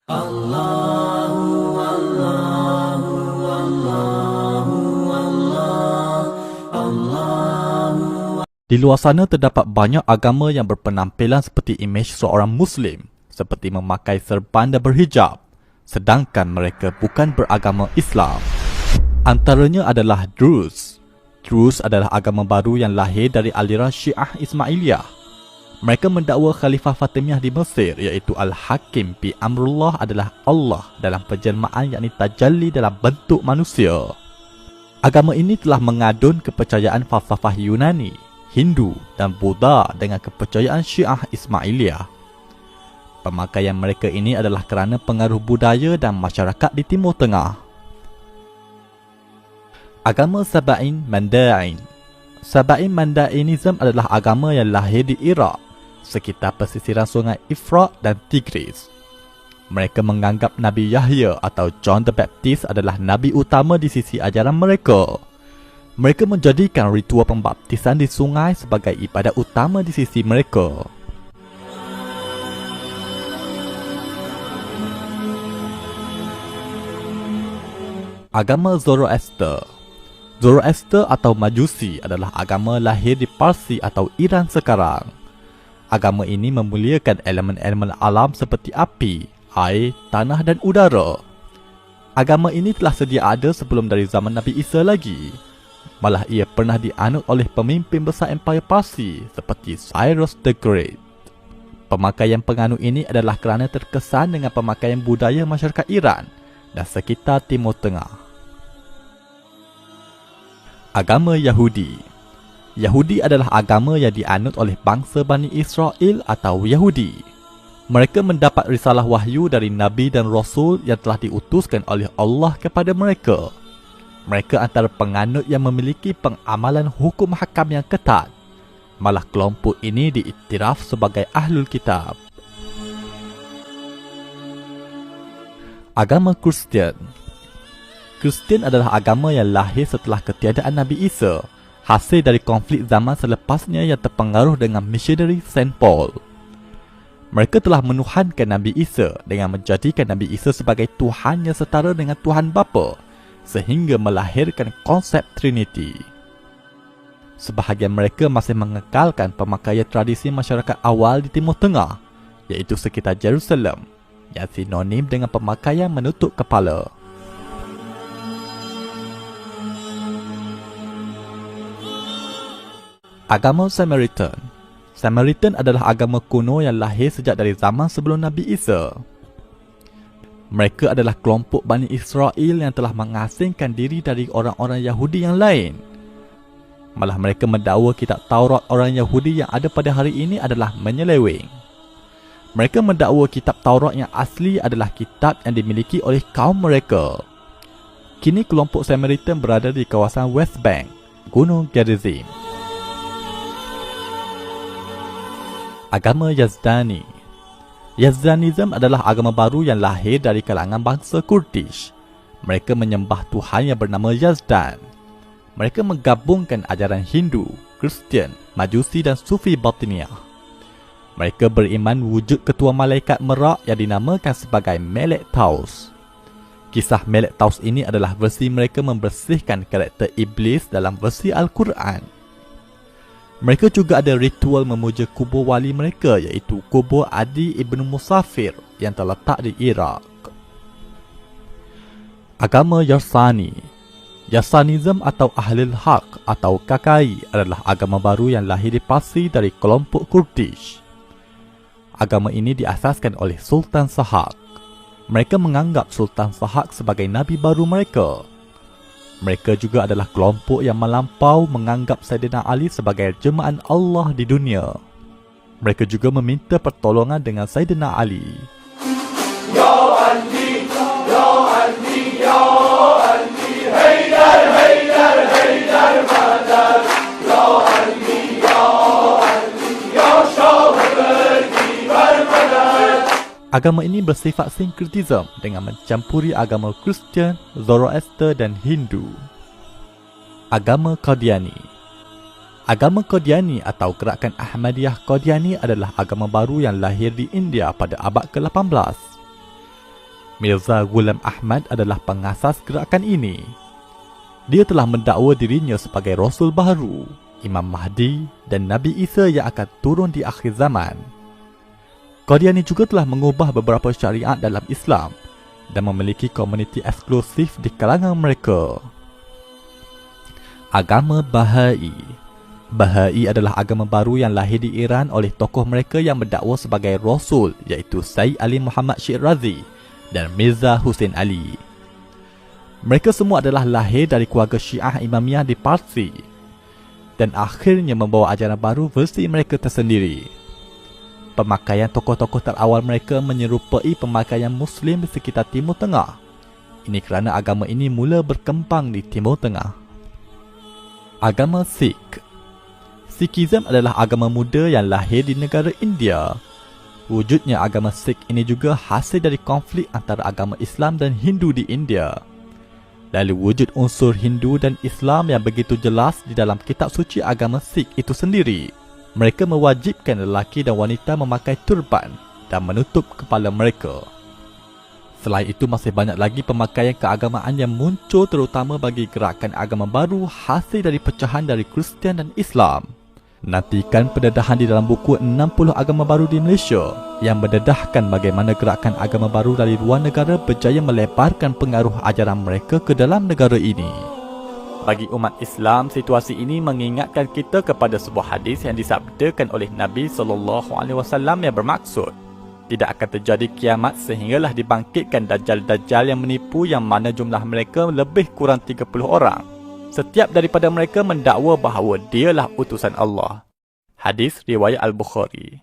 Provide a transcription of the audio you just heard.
Di luar sana terdapat banyak agama yang berpenampilan seperti imej seorang Muslim, seperti memakai serban dan berhijab, sedangkan mereka bukan beragama Islam. Antaranya adalah Druze. Druze adalah agama baru yang lahir dari aliran Syiah Ismailiyah. Mereka mendakwa Khalifah Fatimiyah di Mesir iaitu Al-Hakim bi Amrullah adalah Allah dalam penjelmaan yakni tajalli dalam bentuk manusia. Agama ini telah mengadun kepercayaan falsafah Yunani, Hindu dan Buddha dengan kepercayaan Syiah Ismailiyah. Pemakaian mereka ini adalah kerana pengaruh budaya dan masyarakat di Timur Tengah. Agama Saba'in Mandain. Saba'in Mandainism adalah agama yang lahir di Iraq, sekitar pesisiran sungai Efrat dan Tigris. Mereka menganggap Nabi Yahya atau John the Baptist adalah Nabi utama di sisi ajaran mereka. Mereka menjadikan ritual pembaptisan di sungai sebagai ibadat utama di sisi mereka. Agama Zoroaster. Zoroaster atau Majusi adalah agama lahir di Parsi atau Iran sekarang. Agama ini memuliakan elemen-elemen alam seperti api, air, tanah dan udara. Agama ini telah sedia ada sebelum dari zaman Nabi Isa lagi. Malah ia pernah dianut oleh pemimpin besar Empire Parsi seperti Cyrus the Great. Pemakaian penganut ini adalah kerana terkesan dengan pemakaian budaya masyarakat Iran dan sekitar Timur Tengah. Agama Yahudi. Yahudi adalah agama yang dianut oleh bangsa Bani Israel atau Yahudi. Mereka mendapat risalah wahyu dari Nabi dan Rasul yang telah diutuskan oleh Allah kepada mereka. Mereka antara penganut yang memiliki pengamalan hukum hakam yang ketat. Malah kelompok ini diiktiraf sebagai Ahlul Kitab. Agama Kristian. Kristian adalah agama yang lahir setelah ketiadaan Nabi Isa, hasil dari konflik zaman selepasnya yang terpengaruh dengan misionari Saint Paul. Mereka telah menuhankan Nabi Isa dengan menjadikan Nabi Isa sebagai Tuhan yang setara dengan Tuhan Bapa, sehingga melahirkan konsep Trinity. Sebahagian mereka masih mengekalkan pemakaian tradisi masyarakat awal di Timur Tengah, iaitu sekitar Jerusalem, yang sinonim dengan pemakaian menutup kepala. Agama Samaritan. Samaritan adalah agama kuno yang lahir sejak dari zaman sebelum Nabi Isa. Mereka adalah kelompok Bani Israel yang telah mengasingkan diri dari orang-orang Yahudi yang lain. Malah mereka mendakwa kitab Taurat orang Yahudi yang ada pada hari ini adalah menyeleweng. Mereka mendakwa kitab Taurat yang asli adalah kitab yang dimiliki oleh kaum mereka. Kini kelompok Samaritan berada di kawasan West Bank, Gunung Gerizim. Agama Yazdani. Yazdanism adalah agama baru yang lahir dari kalangan bangsa Kurdish. Mereka menyembah Tuhan yang bernama Yazdan. Mereka menggabungkan ajaran Hindu, Kristian, Majusi dan Sufi Batiniyah. Mereka beriman wujud ketua malaikat Merak yang dinamakan sebagai Melek Taus. Kisah Melek Taus ini adalah versi mereka membersihkan karakter iblis dalam versi Al-Quran. Mereka juga ada ritual memuja kubur wali mereka iaitu kubur Adi Ibn Musafir yang terletak di Iraq. Agama Yarsani. Yarsanism atau Ahlul Haq atau KKI adalah agama baru yang lahir di Parsi dari kelompok Kurdish. Agama ini diasaskan oleh Sultan Sahak. Mereka menganggap Sultan Sahak sebagai nabi baru mereka. Mereka juga adalah kelompok yang melampau menganggap Saidina Ali sebagai jemaah Allah di dunia. Mereka juga meminta pertolongan dengan Saidina Ali. Ya Ali, Ya Ali, Ya Ali, Haidar, Haidar, Haidar, Madar. Ya Ali, Ya Ali, Ya Shah berkibar Madar. Agama ini bersifat sinkretism dengan mencampuri agama Kristian, Zoroaster dan Hindu. Agama Qadiani. Agama Qadiani atau gerakan Ahmadiyah Qadiani adalah agama baru yang lahir di India pada abad ke-18. Mirza Ghulam Ahmad adalah pengasas gerakan ini. Dia telah mendakwa dirinya sebagai Rasul baharu, Imam Mahdi dan Nabi Isa yang akan turun di akhir zaman. Qadiani juga telah mengubah beberapa syariat dalam Islam dan memiliki komuniti eksklusif di kalangan mereka. Agama Bahai. Bahai adalah agama baru yang lahir di Iran oleh tokoh mereka yang mendakwa sebagai Rasul, iaitu Sayyid Ali Muhammad Shirazi dan Mirza Hussein Ali. Mereka semua adalah lahir dari keluarga Syiah Imamiyah di Parsi dan akhirnya membawa ajaran baru versi mereka tersendiri. Pemakaian tokoh-tokoh terawal mereka menyerupai pemakaian Muslim di sekitar Timur Tengah. Ini kerana agama ini mula berkembang di Timur Tengah. Agama Sikh. Sikhism adalah agama muda yang lahir di negara India. Wujudnya agama Sikh ini juga hasil dari konflik antara agama Islam dan Hindu di India. Lalu wujud unsur Hindu dan Islam yang begitu jelas di dalam kitab suci agama Sikh itu sendiri. Mereka mewajibkan lelaki dan wanita memakai turban dan menutup kepala mereka. Selain itu, masih banyak lagi pemakaian keagamaan yang muncul terutama bagi gerakan agama baru hasil dari pecahan dari Kristian dan Islam. Nantikan pendedahan di dalam buku 60 agama baru di Malaysia yang mendedahkan bagaimana gerakan agama baru dari luar negara berjaya melebarkan pengaruh ajaran mereka ke dalam negara ini. Bagi umat Islam, situasi ini mengingatkan kita kepada sebuah hadis yang disabdakan oleh Nabi SAW yang bermaksud, tidak akan terjadi kiamat sehinggalah dibangkitkan dajjal-dajjal yang menipu yang mana jumlah mereka lebih kurang 30 orang. Setiap daripada mereka mendakwa bahawa dialah utusan Allah. Hadis riwayat Al-Bukhari.